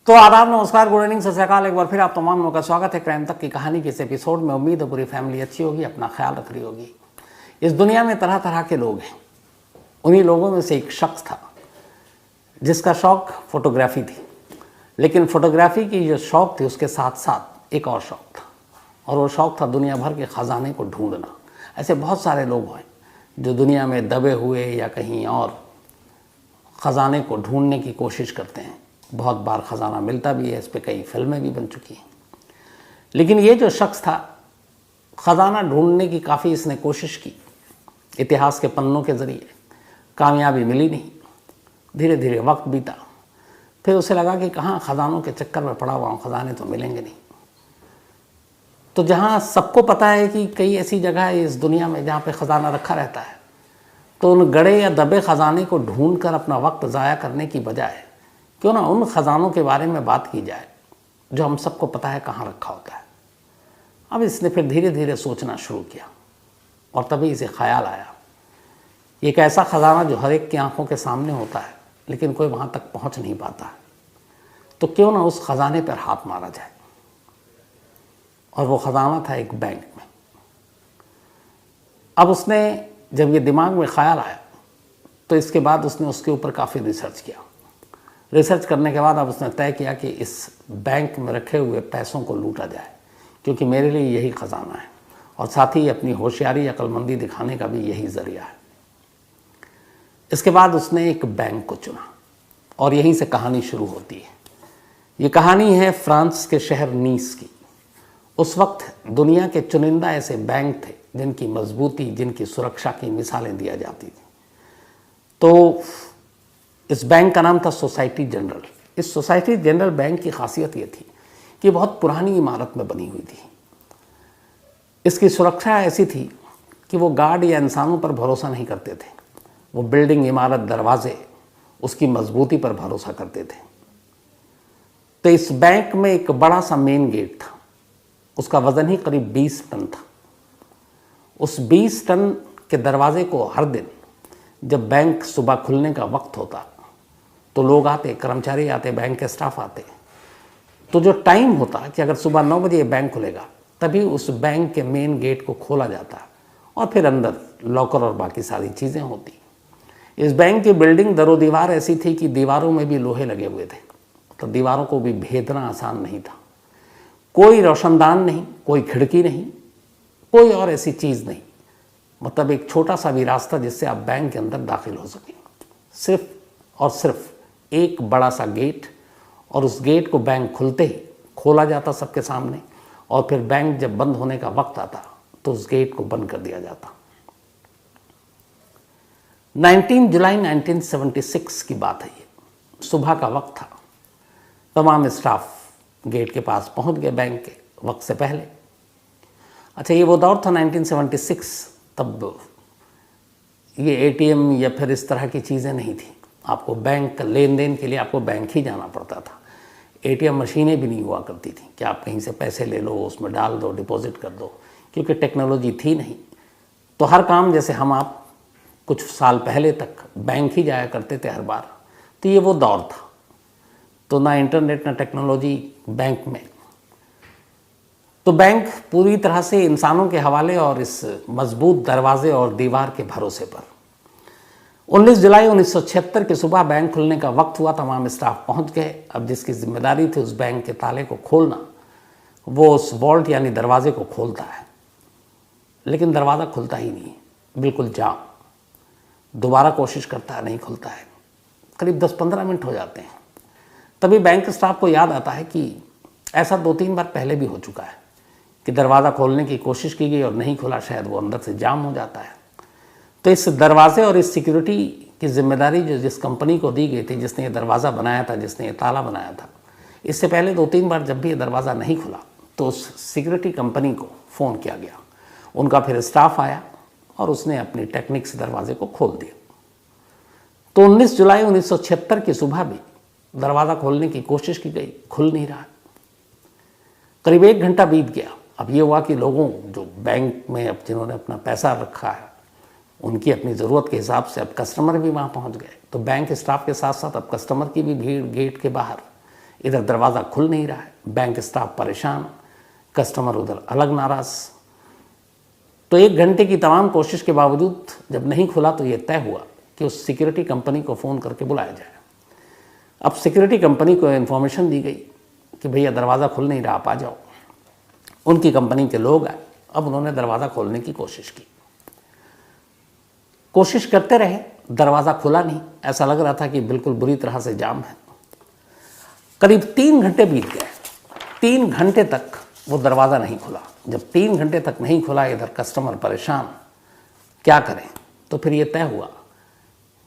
तो आदाब, नमस्कार, गुड इवनिंग, सत श्री अकाल। एक बार फिर आप तमाम लोगों का स्वागत है क्राइम तक की कहानी के इस एपिसोड में। उम्मीद है पूरी फैमिली अच्छी होगी, अपना ख्याल रख रही होगी। इस दुनिया में तरह तरह के लोग हैं। उन्हीं लोगों में से एक शख्स था जिसका शौक फोटोग्राफी थी, लेकिन फोटोग्राफी की जो शौक थी उसके साथ साथ एक और शौक था, और वो शौक था दुनिया भर के ख़जाने को ढूंढना। ऐसे बहुत सारे लोग हैं जो दुनिया में दबे हुए या कहीं और ख़जाने को ढूंढने की कोशिश करते हैं। बहुत बार ख़जाना मिलता भी है, इस पर कई फिल्में भी बन चुकी हैं। लेकिन ये जो शख्स था, ख़जाना ढूंढने की काफ़ी इसने कोशिश की, इतिहास के पन्नों के ज़रिए कामयाबी मिली नहीं। धीरे धीरे वक्त बीता, फिर उसे लगा कि कहाँ ख़जानों के चक्कर में पड़ा हुआ हूँ, ख़जाने तो मिलेंगे नहीं। तो जहाँ सबको पता है कि कई ऐसी जगह है इस दुनिया में जहाँ पे ख़जाना रखा रहता है, तो उन गड़े या दबे ख़जाने को ढूंढ कर अपना वक्त ज़ाया करने की बजाय क्यों ना उन ख़जानों के बारे में बात की जाए जो हम सबको पता है कहाँ रखा होता है। अब इसने फिर धीरे धीरे सोचना शुरू किया, और तभी इसे ख्याल आया, एक ऐसा ख़जाना जो हर एक की आंखों के सामने होता है लेकिन कोई वहाँ तक पहुँच नहीं पाता है, तो क्यों ना उस ख़जाने पर हाथ मारा जाए। और वो ख़जाना था एक बैंक में। अब उसने जब ये दिमाग में ख्याल आया तो इसके बाद उसने उसके ऊपर काफ़ी रिसर्च किया। रिसर्च करने के बाद अब उसने तय किया कि इस बैंक में रखे हुए पैसों को लूटा जाए, क्योंकि मेरे लिए यही ख़जाना है, और साथ ही अपनी होशियारी, अक्लमंदी दिखाने का भी यही ज़रिया है। इसके बाद उसने एक बैंक को चुना, और यहीं से कहानी शुरू होती है। ये कहानी है फ्रांस के शहर नीस की। उस वक्त दुनिया के चुनिंदा ऐसे बैंक थे जिनकी मजबूती, जिनकी सुरक्षा की मिसालें दिया जाती थी। तो इस बैंक का नाम था सोसाइटी जनरल। इस सोसाइटी जनरल बैंक की खासियत ये थी कि बहुत पुरानी इमारत में बनी हुई थी। इसकी सुरक्षा ऐसी थी कि वो गार्ड या इंसानों पर भरोसा नहीं करते थे, वो बिल्डिंग, इमारत, दरवाजे, उसकी मजबूती पर भरोसा करते थे। तो इस बैंक में एक बड़ा सा मेन गेट था, उसका वज़न ही करीब 20 टन था। उस 20 टन के दरवाजे को हर दिन जब बैंक सुबह खुलने का वक्त होता तो लोग आते, कर्मचारी आते, बैंक के स्टाफ आते। तो जो टाइम होता कि अगर सुबह 9 बजे बैंक खुलेगा, तभी उस बैंक के मेन गेट को खोला जाता, और फिर अंदर लॉकर और बाकी सारी चीज़ें होती। इस बैंक की बिल्डिंग दरो दीवार ऐसी थी कि दीवारों में भी लोहे लगे हुए थे, तो दीवारों को भी भेदना आसान नहीं था। कोई रोशनदान नहीं, कोई खिड़की नहीं, कोई और ऐसी चीज़ नहीं, मतलब एक छोटा सा भी रास्ता जिससे आप बैंक के अंदर दाखिल हो सकें। सिर्फ और सिर्फ एक बड़ा सा गेट, और उस गेट को बैंक खुलते ही खोला जाता सबके सामने, और फिर बैंक जब बंद होने का वक्त आता तो उस गेट को बंद कर दिया जाता। 19 जुलाई 1976 की बात है ये। सुबह का वक्त था, तमाम स्टाफ गेट के पास पहुंच गए बैंक के वक्त से पहले। अच्छा, ये वो दौर था 1976, तब ये एटीएम या फिर इस तरह की चीज़ें नहीं थी। आपको बैंक लेन देन के लिए आपको बैंक ही जाना पड़ता था। एटीएम मशीनें भी नहीं हुआ करती थी कि आप कहीं से पैसे ले लो, उसमें डाल दो, डिपॉजिट कर दो, क्योंकि टेक्नोलॉजी थी नहीं। तो हर काम, जैसे हम आप कुछ साल पहले तक बैंक ही जाया करते थे हर बार, तो ये वो दौर था। तो ना इंटरनेट ना टेक्नोलॉजी बैंक में। तो बैंक पूरी तरह से इंसानों के हवाले और इस मजबूत दरवाजे और दीवार के भरोसे पर। 19 जुलाई 1976 की सुबह बैंक खुलने का वक्त हुआ, तमाम स्टाफ पहुंच गए। अब जिसकी जिम्मेदारी थी उस बैंक के ताले को खोलना, वो उस वॉल्ट यानी दरवाजे को खोलता है, लेकिन दरवाज़ा खुलता ही नहीं, बिल्कुल जाम। दोबारा कोशिश करता है, नहीं खुलता है। करीब 10-15 मिनट हो जाते हैं। तभी बैंक स्टाफ को याद आता है कि ऐसा 2-3 बार पहले भी हो चुका है कि दरवाज़ा खोलने की कोशिश की गई और नहीं खुला, शायद वो अंदर से जाम हो जाता है। तो इस दरवाजे और इस सिक्योरिटी की जिम्मेदारी जो जिस कंपनी को दी गई थी, जिसने ये दरवाज़ा बनाया था, जिसने ये ताला बनाया था, इससे पहले 2-3 बार जब भी ये दरवाज़ा नहीं खुला तो उस सिक्योरिटी कंपनी को फ़ोन किया गया। उनका फिर स्टाफ आया और उसने अपनी टेक्निक से दरवाजे को खोल दिया। तो 19 जुलाई 1976 की सुबह भी दरवाज़ा खोलने की कोशिश की गई, खुल नहीं रहा। करीब 1 घंटा बीत गया। अब ये हुआ कि लोगों जो बैंक में अब जिन्होंने अपना पैसा रखा है, उनकी अपनी ज़रूरत के हिसाब से अब कस्टमर भी वहाँ पहुँच गए। तो बैंक स्टाफ के साथ साथ अब कस्टमर की भी भीड़ गेट के बाहर इधर दरवाज़ा खुल नहीं रहा है, बैंक स्टाफ परेशान, कस्टमर उधर अलग नाराज़। तो 1 घंटे की तमाम कोशिश के बावजूद जब नहीं खुला तो ये तय हुआ कि उस सिक्योरिटी कंपनी को फ़ोन करके बुलाया जाए। अब सिक्योरिटी कंपनी को इन्फॉर्मेशन दी गई कि भैया दरवाज़ा खुल नहीं रहा, आप आ जाओ। उनकी कंपनी के लोग आए। अब उन्होंने दरवाज़ा खोलने की कोशिश की, कोशिश करते रहे, दरवाज़ा खुला नहीं। ऐसा लग रहा था कि बिल्कुल बुरी तरह से जाम है। करीब 3 घंटे बीत गए। 3 घंटे तक वो दरवाज़ा नहीं खुला। जब 3 घंटे तक नहीं खुला, इधर कस्टमर परेशान, क्या करें। तो फिर ये तय हुआ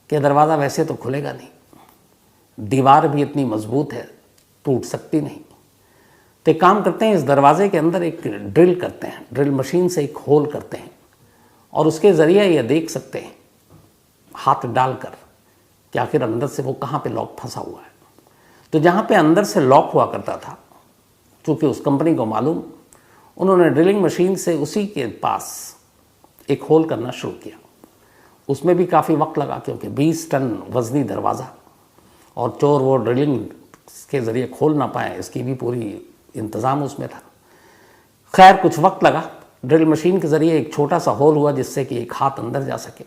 कि दरवाज़ा वैसे तो खुलेगा नहीं, दीवार भी इतनी मजबूत है, टूट सकती नहीं। तो एक काम करते हैं, इस दरवाजे के अंदर एक ड्रिल करते हैं, ड्रिल मशीन से एक होल करते हैं और उसके ज़रिए ये देख सकते हैं हाथ डालकर कि आखिर अंदर से वो कहाँ पे लॉक फंसा हुआ है। तो जहाँ पे अंदर से लॉक हुआ करता था, चूँकि उस कंपनी को मालूम, उन्होंने ड्रिलिंग मशीन से उसी के पास एक होल करना शुरू किया। उसमें भी काफ़ी वक्त लगा, क्योंकि 20 टन वज़नी दरवाज़ा और चोर वो ड्रिलिंग के ज़रिए खोल ना पाए, इसकी भी पूरी इंतज़ाम उसमें था। खैर कुछ वक्त लगा। ड्रिल मशीन के ज़रिए एक छोटा सा होल हुआ जिससे कि एक हाथ अंदर जा सके।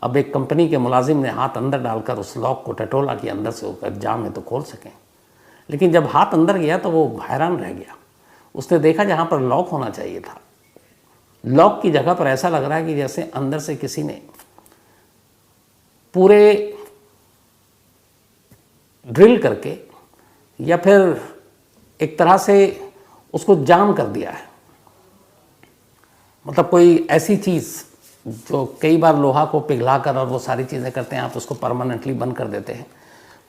अब एक कंपनी के मुलाजिम ने हाथ अंदर डालकर उस लॉक को टटोला कि अंदर से होकर जाम है तो खोल सकें। लेकिन जब हाथ अंदर गया तो वो हैरान रह गया। उसने देखा जहाँ पर लॉक होना चाहिए था, लॉक की जगह पर ऐसा लग रहा है कि जैसे अंदर से किसी ने पूरे ड्रिल करके या फिर एक तरह से उसको जाम कर दिया है। मतलब कोई ऐसी चीज़ जो कई बार लोहा को पिघलाकर और वो सारी चीज़ें करते हैं, आप उसको परमानेंटली बंद कर देते हैं।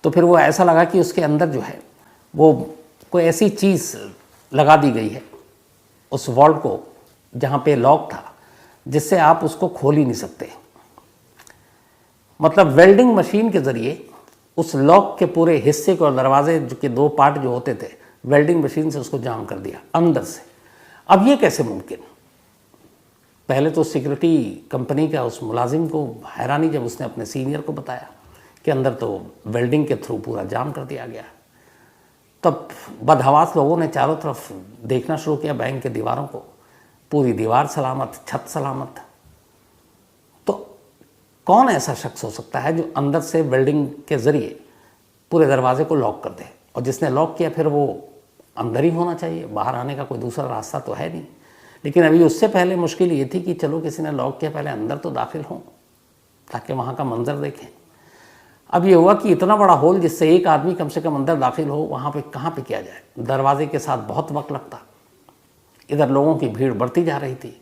तो फिर वो ऐसा लगा कि उसके अंदर जो है वो कोई ऐसी चीज़ लगा दी गई है उस वॉल्ट को जहाँ पे लॉक था, जिससे आप उसको खोल ही नहीं सकते। मतलब वेल्डिंग मशीन के ज़रिए उस लॉक के पूरे हिस्से को और दरवाजे के 2 पार्ट जो होते थे, वेल्डिंग मशीन से उसको जाम कर दिया अंदर से। अब ये कैसे मुमकिन। पहले तो सिक्योरिटी कंपनी का उस मुलाजिम को हैरानी जब उसने अपने सीनियर को बताया कि अंदर तो वेल्डिंग के थ्रू पूरा जाम कर दिया गया। तब बदहवास लोगों ने चारों तरफ देखना शुरू किया बैंक के दीवारों को, पूरी दीवार सलामत, छत सलामत। तो कौन ऐसा शख्स हो सकता है जो अंदर से वेल्डिंग के ज़रिए पूरे दरवाजे को लॉक कर दे, और जिसने लॉक किया फिर वो अंदर ही होना चाहिए, बाहर आने का कोई दूसरा रास्ता तो है नहीं। लेकिन अभी उससे पहले मुश्किल ये थी कि चलो किसी ने लॉक किया, पहले अंदर तो दाखिल हों ताकि वहाँ का मंजर देखें। अब ये हुआ कि इतना बड़ा होल जिससे एक आदमी कम से कम अंदर दाखिल हो, वहाँ पे कहाँ पे किया जाए। दरवाजे के साथ बहुत वक्त लगता, इधर लोगों की भीड़ बढ़ती जा रही थी।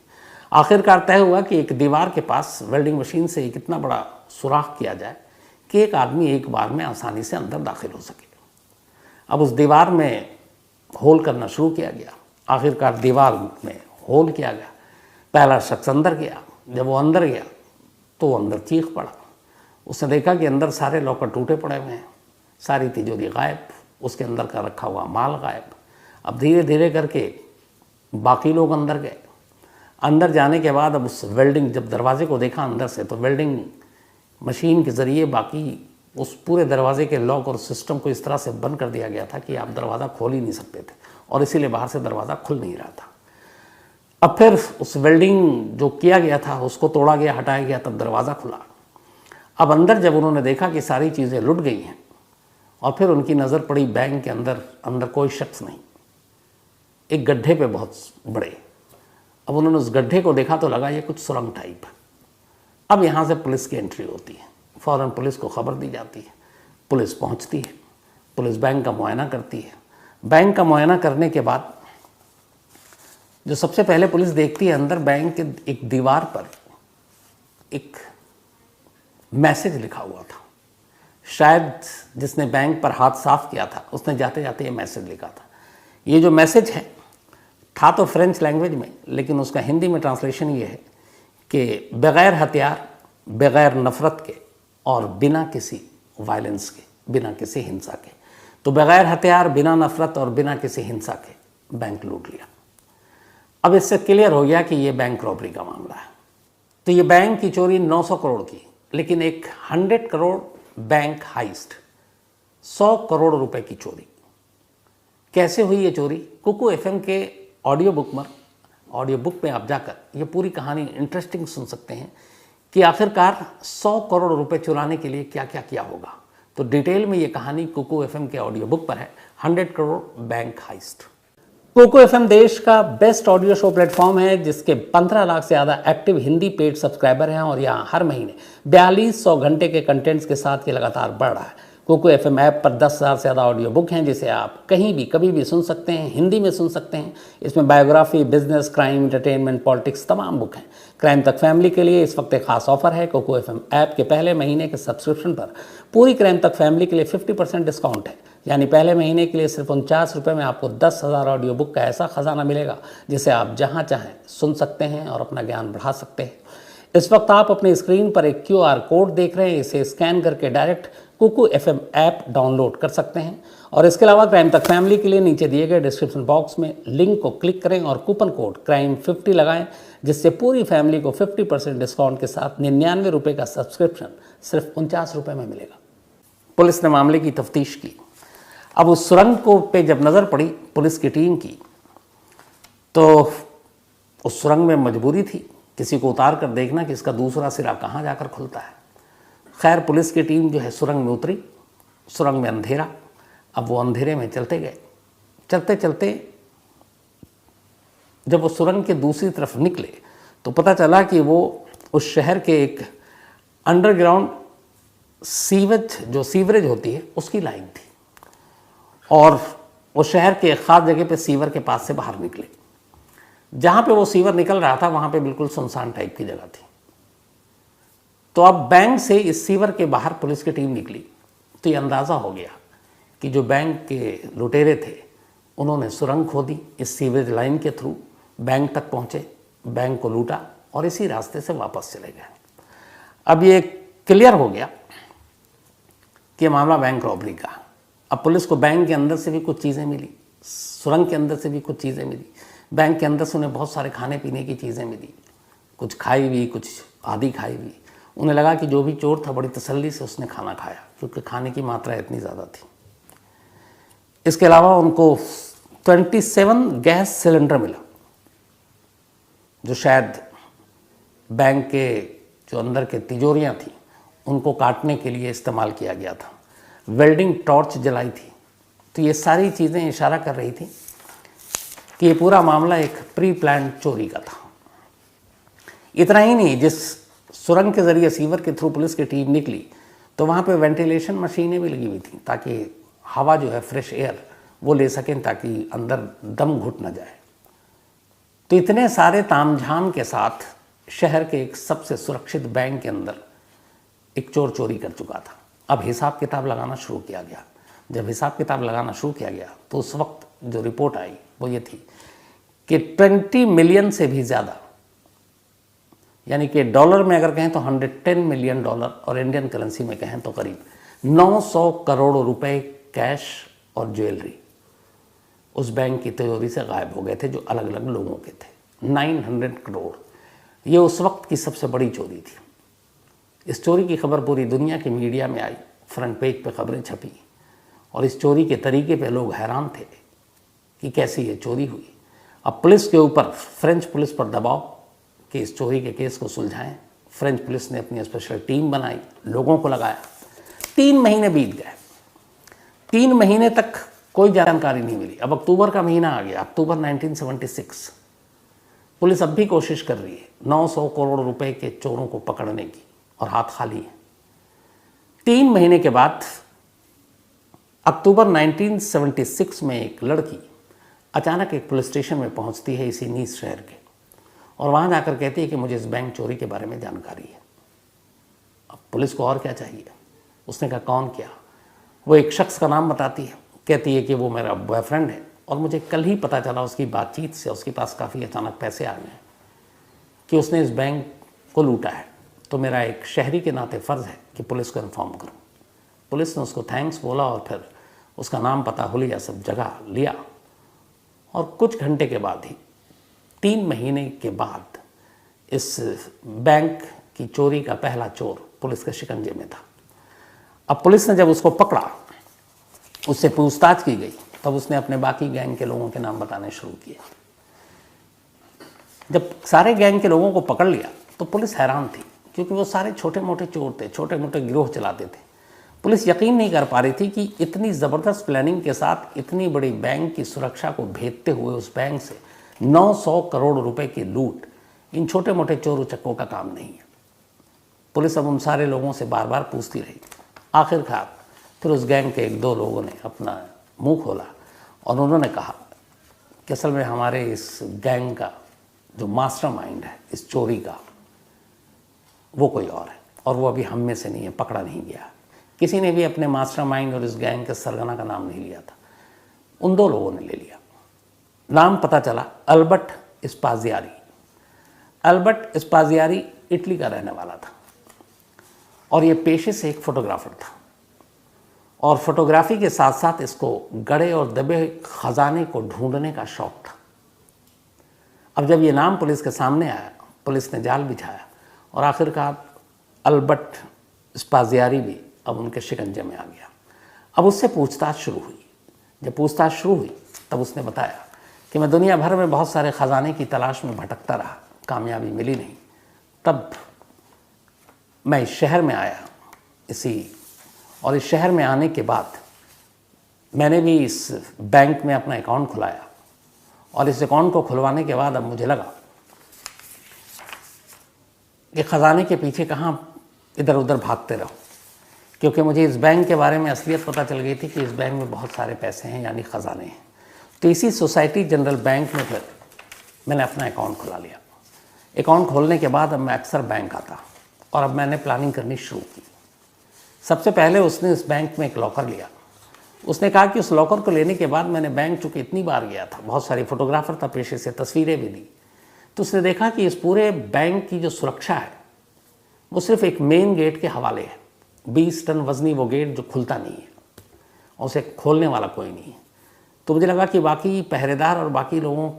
आखिरकार तय हुआ कि एक दीवार के पास वेल्डिंग मशीन से एक इतना बड़ा सुराख किया जाए कि एक आदमी एक बार में आसानी से अंदर दाखिल हो सके। अब उस दीवार में होल करना शुरू किया गया। आखिरकार दीवार में होल किया गया। पहला शख्स अंदर गया। जब वो अंदर गया तो वो अंदर चीख पड़ा। उसने देखा कि अंदर सारे लॉकर टूटे पड़े हुए हैं, सारी तिजोरी गायब, उसके अंदर का रखा हुआ माल गायब। अब धीरे धीरे करके बाकी लोग अंदर गए। अंदर जाने के बाद अब उस वेल्डिंग, जब दरवाजे को देखा अंदर से, तो वेल्डिंग मशीन के ज़रिए बाकी उस पूरे दरवाजे के लॉक और सिस्टम को इस तरह से बंद कर दिया गया था कि आप दरवाज़ा खोल ही नहीं सकते थे, और इसीलिए बाहर से दरवाज़ा खुल नहीं रहा था। अब फिर उस वेल्डिंग जो किया गया था उसको तोड़ा गया, हटाया गया, तब दरवाज़ा खुला। अब अंदर जब उन्होंने देखा कि सारी चीज़ें लुट गई हैं, और फिर उनकी नज़र पड़ी बैंक के अंदर कोई शख्स नहीं, एक गड्ढे पे बहुत बड़े। अब उन्होंने उस गड्ढे को देखा तो लगा ये कुछ सुरंग टाइप। अब यहाँ से पुलिस की एंट्री होती है, फ़ौरन पुलिस को खबर दी जाती है। पुलिस पहुँचती है, पुलिस बैंक का मुआयना करती है। बैंक का मुआयना करने के बाद जो सबसे पहले पुलिस देखती है, अंदर बैंक के एक दीवार पर एक मैसेज लिखा हुआ था। शायद जिसने बैंक पर हाथ साफ किया था उसने जाते जाते ये मैसेज लिखा था। ये जो मैसेज है था तो फ्रेंच लैंग्वेज में, लेकिन उसका हिंदी में ट्रांसलेशन ये है कि बग़ैर हथियार, बग़ैर नफ़रत के और बिना किसी वायलेंस के, बिना किसी हिंसा के। तो बग़ैर हथियार, बिना नफ़रत और बिना किसी हिंसा के बैंक लूट लिया। अब इससे क्लियर हो गया कि ये बैंक रॉबरी का मामला है। तो ये बैंक की चोरी 900 करोड़ की, लेकिन एक 100 करोड़ बैंक हाइस्ट, 100 करोड़ रुपए की चोरी, कैसे हुई ये चोरी? कुकू एफएम के ऑडियो बुक में आप जाकर ये पूरी कहानी इंटरेस्टिंग सुन सकते हैं कि आखिरकार 100 करोड़ रुपए चुराने के लिए क्या क्या किया होगा। तो डिटेल में ये कहानी कुकू एफएम के ऑडियो बुक पर है, 100 crore bank heist. Kuku FM देश का बेस्ट ऑडियो शो प्लेटफॉर्म है जिसके 15 लाख से ज़्यादा एक्टिव हिंदी पेड सब्सक्राइबर हैं और यहाँ हर महीने 4200 घंटे के कंटेंट्स के साथ ये लगातार बढ़ रहा है। कुकू एफएम ऐप पर 10,000 से ज़्यादा ऑडियो बुक हैं जिसे आप कहीं भी कभी भी सुन सकते हैं, हिंदी में सुन सकते हैं। इसमें biography, business, crime, entertainment, politics तमाम बुक हैं। क्राइम तक फैमिली के लिए इस वक्त एक खास ऑफर है। कुकू एफएम ऐप के पहले महीने के सब्सक्रिप्शन पर पूरी क्राइम तक फैमिली के लिए 50% डिस्काउंट है। यानी पहले महीने के लिए सिर्फ 49 रुपये में आपको 10,000 ऑडियो बुक का ऐसा खजाना मिलेगा जिसे आप जहाँ चाहें सुन सकते हैं और अपना ज्ञान बढ़ा सकते हैं। इस वक्त आप अपनी स्क्रीन पर एक QR कोड देख रहे हैं, इसे स्कैन करके direct Kuku FM app download कर सकते हैं। और इसके अलावा क्राइम तक फैमिली के लिए नीचे दिए गए डिस्क्रिप्शन बॉक्स में लिंक को क्लिक करें और कूपन कोड CRIME50 लगाएं, जिससे पूरी फैमिली को 50% डिस्काउंट के साथ 99 रुपये का सब्सक्रिप्शन सिर्फ 49 रुपये में मिलेगा। पुलिस ने मामले की तफ्तीश की। अब उस सुरंग को पे जब नज़र पड़ी पुलिस की टीम की, तो उस सुरंग में मजबूरी थी किसी को उतार कर देखना कि इसका दूसरा सिरा कहाँ जाकर खुलता है। खैर पुलिस की टीम जो है सुरंग में उतरी। सुरंग में अंधेरा। अब वो अंधेरे में चलते गए। चलते चलते जब वो सुरंग के दूसरी तरफ निकले तो पता चला कि वो उस शहर के एक अंडरग्राउंड सीवरेज होती है उसकी लाइन थी। और वो शहर के एक ख़ास जगह पे सीवर के पास से बाहर निकले। जहाँ पे वो सीवर निकल रहा था वहाँ पे बिल्कुल सुनसान टाइप की जगह थी। तो अब बैंक से इस सीवर के बाहर पुलिस की टीम निकली तो ये अंदाज़ा हो गया कि जो बैंक के लुटेरे थे उन्होंने सुरंग खोदी, इस सीवरेज लाइन के थ्रू बैंक तक पहुँचे, बैंक को लूटा और इसी रास्ते से वापस चले गए। अब ये क्लियर हो गया कि मामला बैंक रॉबरी का। अब पुलिस को बैंक के अंदर से भी कुछ चीज़ें मिली, सुरंग के अंदर से भी कुछ चीज़ें मिली, बैंक के अंदर से उन्हें बहुत सारे खाने पीने की चीज़ें मिली, कुछ खाई हुई, कुछ आधी खाई हुई। उन्हें लगा कि जो भी चोर था बड़ी तसल्ली से उसने खाना खाया क्योंकि खाने की मात्रा इतनी ज़्यादा थी। इसके अलावा उनको 27 गैस सिलेंडर मिला जो शायद बैंक के जो अंदर के तिजोरियाँ थीं उनको काटने के लिए इस्तेमाल किया गया था। वेल्डिंग टॉर्च जलाई थी। तो ये सारी चीज़ें इशारा कर रही थी कि ये पूरा मामला एक प्री प्लान चोरी का था। इतना ही नहीं, जिस सुरंग के ज़रिए सीवर के थ्रू पुलिस की टीम निकली तो वहाँ पे वेंटिलेशन मशीनें भी लगी हुई थी ताकि हवा जो है फ्रेश एयर वो ले सकें ताकि अंदर दम घुट न जाए। तो इतने सारे तामझाम के साथ शहर के एक सबसे सुरक्षित बैंक के अंदर एक चोर चोरी कर चुका था। अब हिसाब किताब लगाना शुरू किया गया। जब हिसाब किताब लगाना शुरू किया गया तो उस वक्त जो रिपोर्ट आई वो ये थी कि 20 मिलियन से भी ज़्यादा, यानी कि डॉलर में अगर कहें तो 110 मिलियन डॉलर और इंडियन करेंसी में कहें तो करीब 900 करोड़ रुपए कैश और ज्वेलरी उस बैंक की तिजोरी से गायब हो गए थे जो अलग अलग लोगों के थे। 900 करोड़, ये उस वक्त की सबसे बड़ी चोरी थी। इस चोरी की खबर पूरी दुनिया की मीडिया में आई, फ्रंट पेज पे खबरें छपी और इस चोरी के तरीके पे लोग हैरान थे कि कैसे ये चोरी हुई। अब पुलिस के ऊपर, फ्रेंच पुलिस पर दबाव कि इस चोरी के केस को सुलझाएं। फ्रेंच पुलिस ने अपनी स्पेशल टीम बनाई, लोगों को लगाया। 3 महीने बीत गए। 3 महीने तक कोई जानकारी नहीं मिली। अब अक्टूबर का महीना आ गया, अक्टूबर 1976। पुलिस अब भी कोशिश कर रही है 900 करोड़ रुपए के चोरों को पकड़ने की और हाथ खाली है। 3 महीने के बाद अक्टूबर 1976 में एक लड़की अचानक एक पुलिस स्टेशन में पहुंचती है इसी नीस शहर के और वहां जाकर कहती है कि मुझे इस बैंक चोरी के बारे में जानकारी है। अब पुलिस को और क्या चाहिए। उसने कहा कौन क्या। वो एक शख्स का नाम बताती है, कहती है कि वो मेरा बॉयफ्रेंड है और मुझे कल ही पता चला उसकी बातचीत से उसके पास काफ़ी अचानक पैसे आ गए कि उसने इस बैंक को लूटा है। तो मेरा एक शहरी के नाते फ़र्ज़ है कि पुलिस को इन्फॉर्म करूं। पुलिस ने उसको थैंक्स बोला और फिर उसका नाम पता हुलिया सब जगह लिया और कुछ घंटे के बाद ही 3 महीने के बाद इस बैंक की चोरी का पहला चोर पुलिस के शिकंजे में था। अब पुलिस ने जब उसको पकड़ा, उससे पूछताछ की गई तब उसने अपने बाकी गैंग के लोगों के नाम बताने शुरू किए। जब सारे गैंग के लोगों को पकड़ लिया तो पुलिस हैरान थी, क्योंकि वो सारे छोटे मोटे चोर थे, छोटे मोटे गिरोह चलाते थे। पुलिस यकीन नहीं कर पा रही थी कि इतनी ज़बरदस्त प्लानिंग के साथ इतनी बड़ी बैंक की सुरक्षा को भेदते हुए उस बैंक से 900 करोड़ रुपए की लूट इन छोटे मोटे चोर उचक्कों का काम नहीं है। पुलिस अब उन सारे लोगों से बार बार पूछती रही। आखिरकार फिर उस गैंग के 1-2 लोगों ने अपना मुंह खोला और उन्होंने कहा कि असल में हमारे इस गैंग का जो मास्टरमाइंड है इस चोरी का, वो कोई और है और वो अभी हम में से नहीं है, पकड़ा नहीं गया। किसी ने भी अपने मास्टरमाइंड और इस गैंग के सरगना का नाम नहीं लिया था। उन 2 लोगों ने ले लिया। नाम पता चला अल्बर्ट स्पाजियारी। अल्बर्ट स्पाजियारी इटली का रहने वाला था और ये पेशे से एक फोटोग्राफर था और फोटोग्राफी के साथ साथ इसको गड़े और दबे खजाने को ढूंढने का शौक था। अब जब ये नाम पुलिस के सामने आया, पुलिस ने जाल बिछाया और आखिरकार अल्बर्ट स्पाजियारी भी अब उनके शिकंजे में आ गया। अब उससे पूछताछ शुरू हुई। जब पूछताछ शुरू हुई तब उसने बताया कि मैं दुनिया भर में बहुत सारे ख़जाने की तलाश में भटकता रहा, कामयाबी मिली नहीं। तब मैं इस शहर में आया और इस शहर में आने के बाद मैंने भी इस बैंक में अपना अकाउंट खुलाया और इस अकाउंट को खुलवाने के बाद अब मुझे लगा कि ख़जाने के पीछे कहाँ इधर उधर भागते रहो, क्योंकि मुझे इस बैंक के बारे में असलियत पता चल गई थी कि इस बैंक में बहुत सारे पैसे हैं, यानी ख़जाने हैं। तो इसी सोसाइटी जनरल बैंक में फिर मैंने अपना अकाउंट खुला लिया। अकाउंट खोलने के बाद अब मैं अक्सर बैंक आता और अब मैंने प्लानिंग करनी शुरू की। सबसे पहले उसने इस बैंक में एक लॉकर लिया। उसने कहा कि उस लॉकर को लेने के बाद मैंने बैंक चूँकि इतनी बार गया था, बहुत सारी फोटोग्राफर था पेशे से, तस्वीरें भी ली, तो उसने देखा कि इस पूरे बैंक की जो सुरक्षा है वो सिर्फ एक मेन गेट के हवाले है। 20 टन वजनी वो गेट जो खुलता नहीं है और उसे खोलने वाला कोई नहीं है। तो मुझे लगा कि बाकी पहरेदार और बाकी लोगों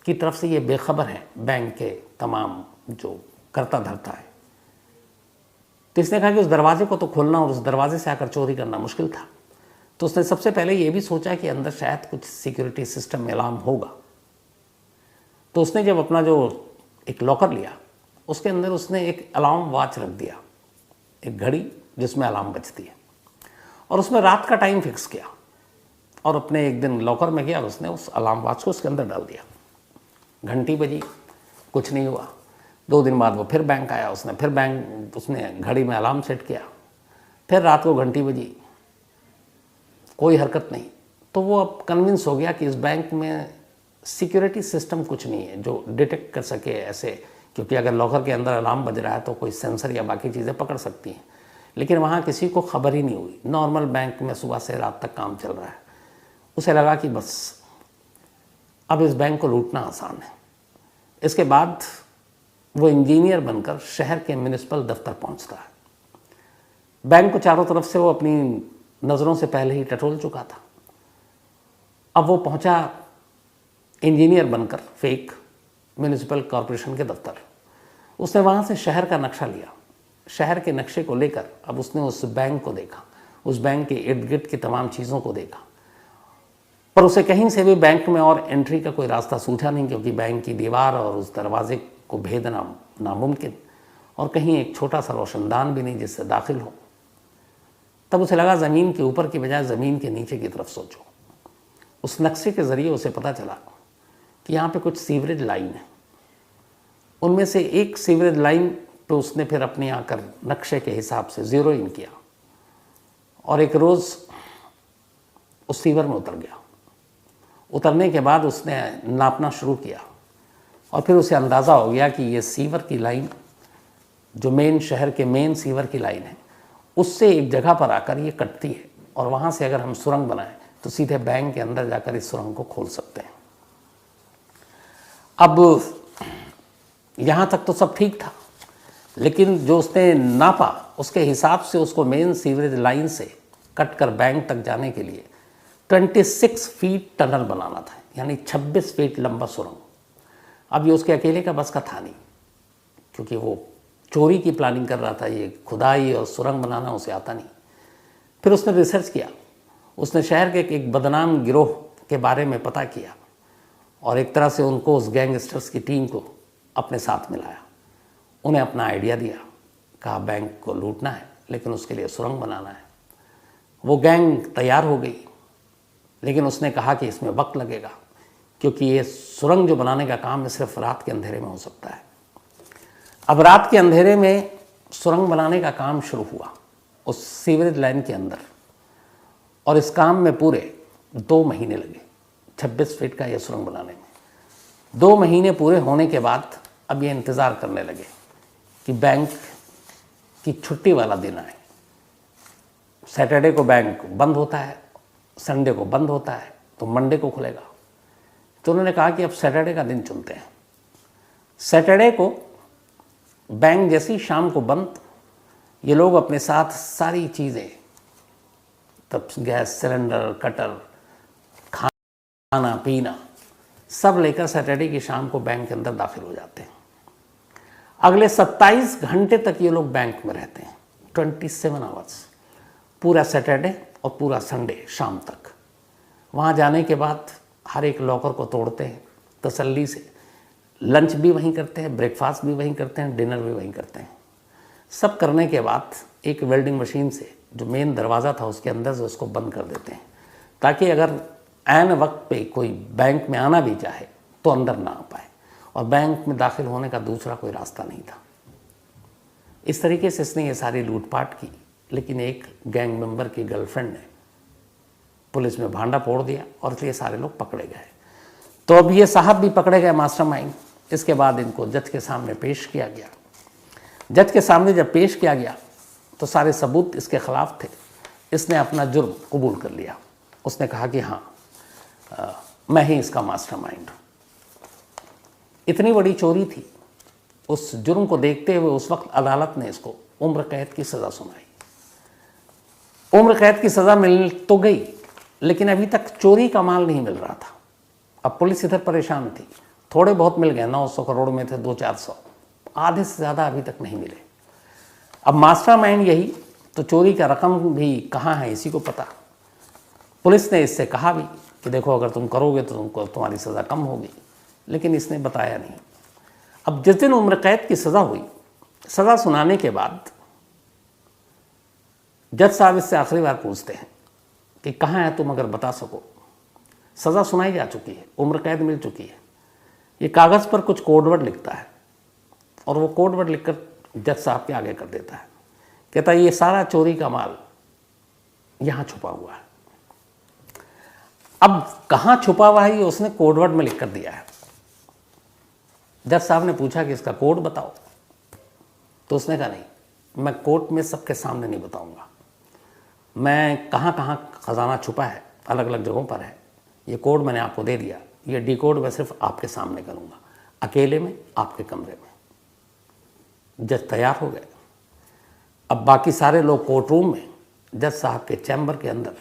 की तरफ से ये बेखबर है बैंक के तमाम जो करता धरता है। तो इसने कहा कि उस दरवाजे को तो खोलना और उस दरवाजे से आकर चोरी करना मुश्किल था। तो उसने सबसे पहले ये भी सोचा कि अंदर शायद कुछ सिक्योरिटी सिस्टम में अलार्म होगा। तो उसने जब अपना जो एक लॉकर लिया, उसके अंदर उसने एक अलार्म वॉच रख दिया, एक घड़ी जिसमें अलार्म बजती है, और उसमें रात का टाइम फिक्स किया और अपने एक दिन लॉकर में गया और उसने उस अलार्म वॉच को उसके अंदर डाल दिया। घंटी बजी, कुछ नहीं हुआ। 2 दिन बाद वो फिर बैंक आया, उसने घड़ी में अलार्म सेट किया, फिर रात को घंटी बजी, कोई हरकत नहीं। तो वो अब कन्विंस हो गया कि इस बैंक में सिक्योरिटी सिस्टम कुछ नहीं है जो डिटेक्ट कर सके ऐसे, क्योंकि अगर लॉकर के अंदर अलार्म बज रहा है तो कोई सेंसर या बाकी चीज़ें पकड़ सकती हैं, लेकिन वहाँ किसी को खबर ही नहीं हुई। नॉर्मल बैंक में सुबह से रात तक काम चल रहा है। उसे लगा कि बस अब इस बैंक को लूटना आसान है। इसके बाद वो इंजीनियर बनकर शहर के म्युनिसिपल दफ्तर पहुँचता है। बैंक को चारों तरफ से वो अपनी नज़रों से पहले ही टटोल चुका था। अब वो पहुंचा इंजीनियर बनकर फेक म्युनिसिपल कॉरपोरेशन के दफ्तर। उसने वहाँ से शहर का नक्शा लिया। शहर के नक्शे को लेकर अब उसने उस बैंक को देखा, उस बैंक के इर्द गिर्द की तमाम चीज़ों को देखा, पर उसे कहीं से भी बैंक में और एंट्री का कोई रास्ता सूझा नहीं, क्योंकि बैंक की दीवार और उस दरवाजे को भेदना नामुमकिन, और कहीं एक छोटा सा रोशनदान भी नहीं जिससे दाखिल हो। तब उसे लगा ज़मीन के ऊपर की बजाय ज़मीन के नीचे की तरफ सोचो। उस नक्शे के ज़रिए उसे पता चला कि यहाँ पे कुछ सीवरेज लाइन है। उनमें से एक सीवरेज लाइन पे उसने फिर अपने आकर नक्शे के हिसाब से ज़ीरो इन किया और एक रोज़ उस सीवर में उतर गया। उतरने के बाद उसने नापना शुरू किया और फिर उसे अंदाज़ा हो गया कि ये सीवर की लाइन जो मेन शहर के मेन सीवर की लाइन है, उससे एक जगह पर आकर ये कटती है और वहाँ से अगर हम सुरंग बनाएं तो सीधे बैंक के अंदर जाकर इस सुरंग को खोल सकते हैं। अब यहाँ तक तो सब ठीक था, लेकिन जो उसने नापा उसके हिसाब से उसको मेन सीवरेज लाइन से कट कर बैंक तक जाने के लिए 26 फीट टनल बनाना था, यानी 26 फीट लंबा सुरंग। अब ये उसके अकेले का बस का था नहीं, क्योंकि वो चोरी की प्लानिंग कर रहा था। ये खुदाई और सुरंग बनाना उसे आता नहीं। फिर उसने रिसर्च किया उसने शहर के एक बदनाम गिरोह के बारे में पता किया और एक तरह से उनको, उस गैंगस्टर्स की टीम को अपने साथ मिलाया। उन्हें अपना आइडिया दिया, कहा बैंक को लूटना है लेकिन उसके लिए सुरंग बनाना है। वो गैंग तैयार हो गई, लेकिन उसने कहा कि इसमें वक्त लगेगा क्योंकि ये सुरंग जो बनाने का काम है सिर्फ रात के अंधेरे में हो सकता है। अब रात के अंधेरे में सुरंग बनाने का काम शुरू हुआ उस सीवरेज लाइन के अंदर, और इस काम में पूरे 2 महीने लगे 26 फीट का ये सुरंग बनाने में। 2 महीने पूरे होने के बाद अब ये इंतज़ार करने लगे कि बैंक की छुट्टी वाला दिन आए। सैटरडे को बैंक बंद होता है, संडे को बंद होता है, तो मंडे को खुलेगा। तो उन्होंने कहा कि अब सैटरडे का दिन चुनते हैं। सैटरडे को बैंक जैसी शाम को बंद, ये लोग अपने साथ सारी चीज़ें, तब गैस सिलेंडर, कटर, खाना पीना सब लेकर सैटरडे की शाम को बैंक के अंदर दाखिल हो जाते हैं। अगले 27 घंटे तक ये लोग बैंक में रहते हैं, 27 आवर्स, पूरा सैटरडे और पूरा संडे शाम तक। वहाँ जाने के बाद हर एक लॉकर को तोड़ते हैं तसल्ली से, लंच भी वहीं करते हैं, ब्रेकफास्ट भी वहीं करते हैं, डिनर भी वहीं करते हैं। सब करने के बाद एक वेल्डिंग मशीन से जो मेन दरवाज़ा था उसके अंदर से उसको बंद कर देते हैं, ताकि अगर ऐन वक्त पे कोई बैंक में आना भी चाहे तो अंदर ना आ पाए, और बैंक में दाखिल होने का दूसरा कोई रास्ता नहीं था। इस तरीके से इसने ये सारी लूटपाट की, लेकिन एक गैंग मेंबर की गर्लफ्रेंड ने पुलिस में भांडा फोड़ दिया और इसलिए सारे लोग पकड़े गए। तो अब ये साहब भी पकड़े गए, मास्टरमाइंड। इसके बाद इनको जज के सामने पेश किया गया। जज के सामने जब पेश किया गया तो सारे सबूत इसके खिलाफ थे। इसने अपना जुर्म कबूल कर लिया। उसने कहा कि हाँ, मैं ही इसका मास्टरमाइंड हूँ। इतनी बड़ी चोरी थी। उस जुर्म को देखते हुए उस वक्त अदालत ने इसको उम्र कैद की सज़ा सुनाई। उम्र कैद की सज़ा मिल तो गई, लेकिन अभी तक चोरी का माल नहीं मिल रहा था। अब पुलिस इधर परेशान थी। थोड़े बहुत मिल गए, 900 करोड़ में थे 200-400, आधे से ज़्यादा अभी तक नहीं मिले। अब मास्टरमाइंड यही, तो चोरी का रकम भी कहाँ है इसी को पता। पुलिस ने इससे कहा भी कि देखो अगर तुम करोगे तो तुम्हारी सज़ा कम होगी, लेकिन इसने बताया नहीं। अब जिस दिन उम्र कैद की सज़ा हुई, सज़ा सुनाने के बाद जज साहब इससे आखिरी बार पूछते हैं कि कहाँ है तुम, अगर बता सको। सज़ा सुनाई जा चुकी है, उम्र कैद मिल चुकी है। ये कागज़ पर कुछ कोडवर्ड लिखता है और वो कोडवर्ड लिखकर जज साहब के आगे कर देता है। कहता है ये सारा चोरी का माल यहाँ छुपा हुआ है। अब कहाँ छुपा हुआ है ये उसने कोडवर्ड में लिख कर दिया है। जज साहब ने पूछा कि इसका कोड बताओ, तो उसने कहा नहीं, मैं कोर्ट में सबके सामने नहीं बताऊंगा। मैं कहाँ कहाँ खजाना छुपा है, अलग अलग जगहों पर है, ये कोड मैंने आपको दे दिया। ये डिकोड मैं सिर्फ आपके सामने करूँगा, अकेले में, आपके कमरे में। जज तैयार हो गए। अब बाकी सारे लोग कोर्ट रूम में, जज साहब के चैम्बर के अंदर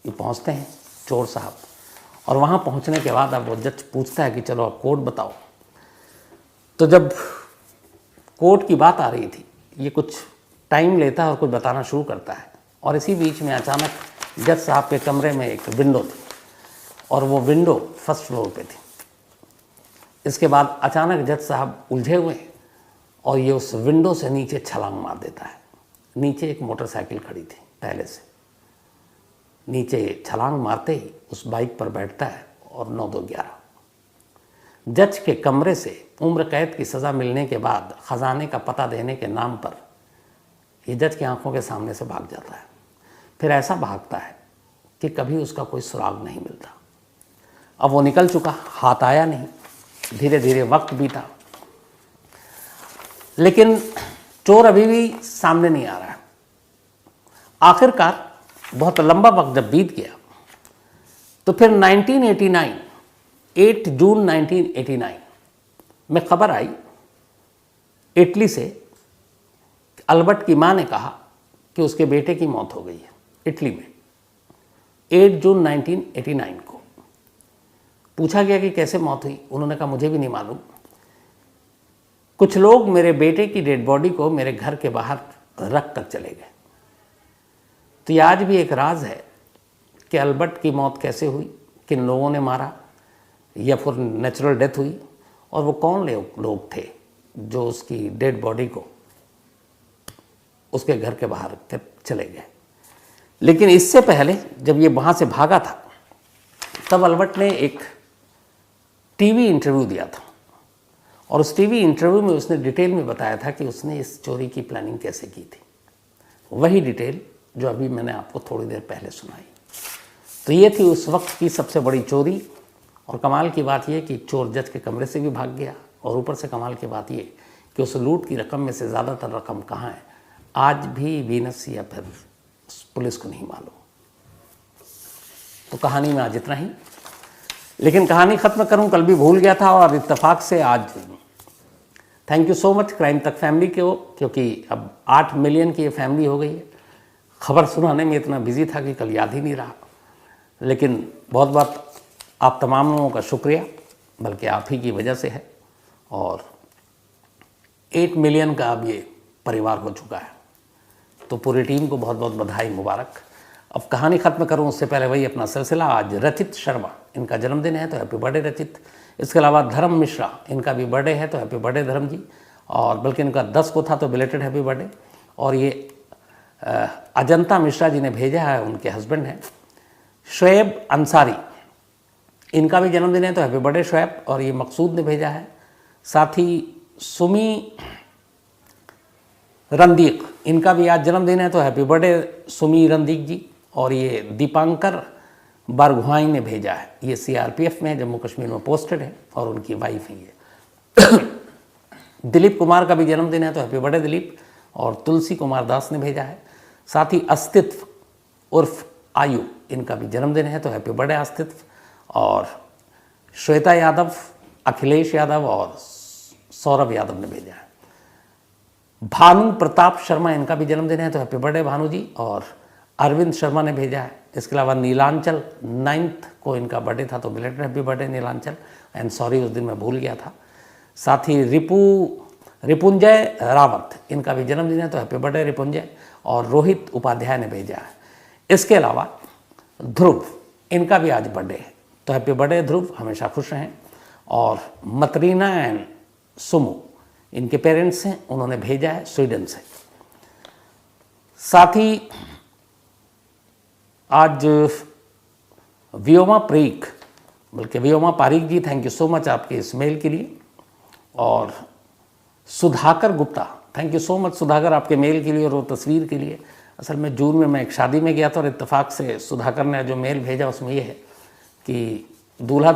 ये पहुँचते हैं, चोर साहब। और वहाँ पहुँचने के बाद अब वो जज पूछता है कि चलो अब कोड बताओ। तो जब कोर्ट की बात आ रही थी, ये कुछ टाइम लेता है और कुछ बताना शुरू करता है। और इसी बीच में अचानक जज साहब के कमरे में एक विंडो थी और वो विंडो फर्स्ट फ्लोर पे थी। इसके बाद अचानक जज साहब उलझे हुए और ये उस विंडो से नीचे छलांग मार देता है। नीचे एक मोटरसाइकिल खड़ी थी पहले से, नीचे छलांग मारते ही उस बाइक पर बैठता है और 9-2-11 जज के कमरे से उम्र कैद की सज़ा मिलने के बाद ख़जाने का पता देने के नाम पर ये जज की आंखों के सामने से भाग जाता है। फिर ऐसा भागता है कि कभी उसका कोई सुराग नहीं मिलता। अब वो निकल चुका, हाथ आया नहीं। धीरे धीरे वक्त बीता, लेकिन चोर अभी भी सामने नहीं आ रहा है। आखिरकार बहुत लंबा वक्त जब बीत गया तो फिर 1989, 8 जून 1989 में खबर आई इटली से। अल्बर्ट की मां ने कहा कि उसके बेटे की मौत हो गई है इटली में। 8 जून 1989 को पूछा गया कि कैसे मौत हुई। उन्होंने कहा मुझे भी नहीं मालूम, कुछ लोग मेरे बेटे की डेड बॉडी को मेरे घर के बाहर रख कर चले गए। तो ये आज भी एक राज है कि अल्बर्ट की मौत कैसे हुई, किन लोगों ने मारा या फिर नेचुरल डेथ हुई, और वो कौन लोग थे जो उसकी डेड बॉडी को उसके घर के बाहर चले गए। लेकिन इससे पहले जब ये वहाँ से भागा था तब अल्बर्ट ने एक टीवी इंटरव्यू दिया था, और उस टीवी इंटरव्यू में उसने डिटेल में बताया था कि उसने इस चोरी की प्लानिंग कैसे की थी। वही डिटेल जो अभी मैंने आपको थोड़ी देर पहले सुनाई। तो ये थी उस वक्त की सबसे बड़ी चोरी। और कमाल की बात यह कि चोर जज के कमरे से भी भाग गया, और ऊपर से कमाल की बात ये कि उस लूट की रकम में से ज़्यादातर रकम कहाँ है आज भी वीनस या फिर पुलिस को नहीं मालूम। तो कहानी में आज इतना ही, लेकिन कहानी ख़त्म करूं कल भी भूल गया था, और इत्तेफाक से आज thank you so much crime तक फैमिली को, क्योंकि अब 8 मिलियन की ये फैमिली हो गई है। खबर सुनाने में इतना बिजी था कि कल याद ही नहीं रहा, लेकिन बहुत बहुत आप तमाम लोगों का शुक्रिया, बल्कि आप ही की वजह से है। और 8 मिलियन का अब ये परिवार हो चुका है, तो पूरी टीम को बहुत बहुत बधाई, मुबारक। अब कहानी ख़त्म करूं उससे पहले वही अपना सिलसिला। आज रचित शर्मा, इनका जन्मदिन है, तो हैप्पी बर्थडे रचित। इसके अलावा धर्म मिश्रा, इनका भी बर्थडे है, तो हैप्पी बर्थडे धर्म जी। और बल्कि इनका 10 को था, तो बिलेटेड हैप्पी बर्थडे। और ये अजंता मिश्रा जी ने भेजा है, उनके हस्बैंड हैं शोएब अंसारी, इनका भी जन्मदिन है, तो हैप्पी बर्थडे शोएब। और ये मकसूद ने भेजा है। साथ ही सुमी रंदीक, इनका भी आज जन्मदिन है, तो हैप्पी बर्थडे सुमी रंदीक जी। और ये दीपांकर बारगुहाई ने भेजा है, ये CRPF में जम्मू कश्मीर में पोस्टेड है, और उनकी वाइफ ही है। दिलीप कुमार का भी जन्मदिन है, तो हैप्पी बर्थडे दिलीप। और तुलसी कुमार दास ने भेजा है। साथ ही अस्तित्व उर्फ आयु, इनका भी जन्मदिन है, तो हैप्पी बर्थडे अस्तित्व। और श्वेता यादव, अखिलेश यादव और सौरभ यादव ने भेजा है। भानु प्रताप शर्मा, इनका भी जन्मदिन है, तो हैप्पी बर्थडे भानु जी। और अरविंद शर्मा ने भेजा है। इसके अलावा नीलांचल 9 को इनका बर्थडे था, तो belated happy birthday Nilanchal, and sorry उस दिन मैं भूल गया था। साथ ही रिपुंजय रावत, इनका भी जन्मदिन है, तो हैप्पी बर्थडे रिपुंजय। और रोहित उपाध्याय ने भेजा है। इसके अलावा ध्रुव, इनका भी आज बर्थडे है, तो हैप्पी बर्थडे ध्रुव, हमेशा खुश रहें। और मतरीना एंड सुमू, इनके पेरेंट्स हैं, उन्होंने भेजा है स्वीडन से। साथ ही आज व्योमा प्रीक, बल्कि व्योमा पारीक जी, थैंक यू सो मच आपके इस मेल के लिए। और Sudhakar Gupta, thank you so much Sudhakar आपके मेल के लिए और वो तस्वीर के लिए। असल में जून में मैं एक शादी में गया था, और इत्तेफाक से सुधाकर ने जो मेल भेजा उसमें ये है कि दूल्हा